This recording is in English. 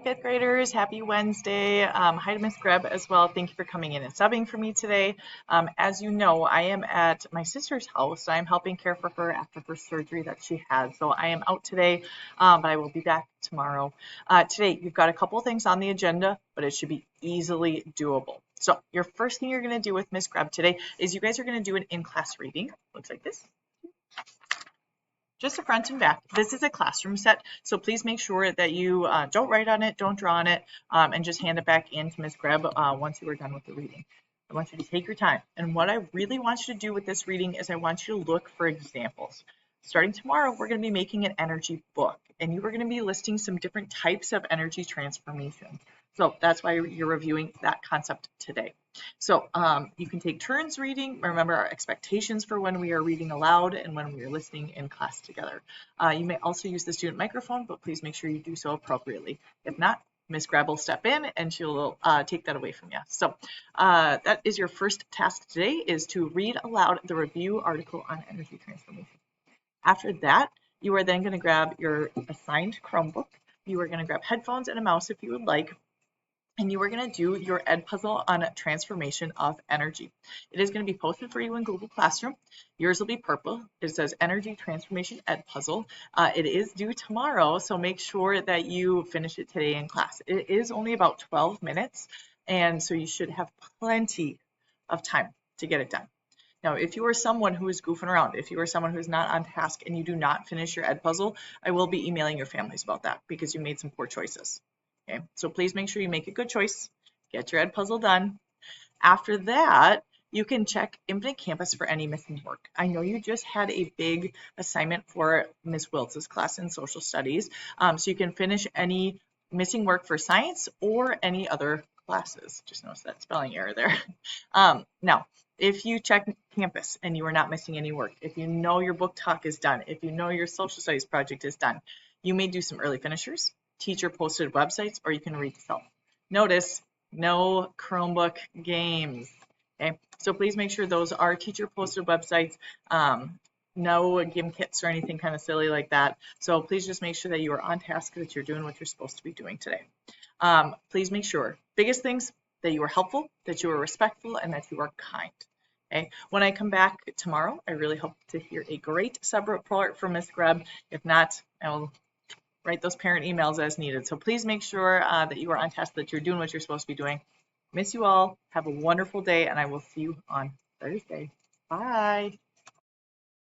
fifth graders. Happy Wednesday. Hi to Miss Greb as well. Thank you for coming in and subbing for me today. As you know, I am at my sister's house. I'm helping care for her after her surgery that she had. So I am out today, but I will be back tomorrow. Today, you've got a couple things on the agenda, but it should be easily doable. So your first thing you're going to do with Miss Greb today is you guys are going to do an in-class reading. Looks like this. Just the front and back. This is a classroom set, so please make sure that you don't write on it, don't draw on it, and just hand it back in to Ms. Greb once you are done with the reading. I want you to take your time. And what I really want you to do with this reading is I want you to look for examples. Starting tomorrow, we're going to be making an energy book, and you are going to be listing some different types of energy transformation. So that's why you're reviewing that concept today. So you can take turns reading. Remember our expectations for when we are reading aloud and when we are listening in class together. You may also use the student microphone, but please make sure you do so appropriately. If not, Ms. Grab will step in and she'll take that away from you. So that is your first task today, is to read aloud the review article on energy transformation. After that, you are then going to grab your assigned Chromebook. You are going to grab headphones and a mouse if you would like. And you are going to do your Edpuzzle on transformation of energy. It is going to be posted for you in Google Classroom. Yours will be purple. It says Energy Transformation Edpuzzle. It is due tomorrow, so make sure that you finish it today in class. It is only about 12 minutes, and so you should have plenty of time to get it done. Now, if you are someone who is goofing around, if you are someone who is not on task and you do not finish your Edpuzzle, I will be emailing your families about that because you made some poor choices. Okay, so please make sure you make a good choice, get your Edpuzzle done. After that, you can check Infinite Campus for any missing work. I know you just had a big assignment for Ms. Wiltz's class in social studies, so you can finish any missing work for science or any other classes. Just notice that spelling error there. Now, if you check Campus and you are not missing any work, if you know your book talk is done, if you know your social studies project is done, you may do some early finishers, teacher posted websites, or you can read yourself. Notice no Chromebook games. Okay, so please make sure those are teacher posted websites. No game kits or anything kind of silly like that. So please just make sure that you are on task, that you're doing what you're supposed to be doing today. Please make sure, biggest things, that you are helpful, that you are respectful, and that you are kind. Okay. When I come back tomorrow, I really hope to hear a great sub report from Ms. Greb. If not, I will write those parent emails as needed. So please make sure that you are on task, that you're doing what you're supposed to be doing. Miss you all. Have a wonderful day, and I will see you on Thursday. Bye.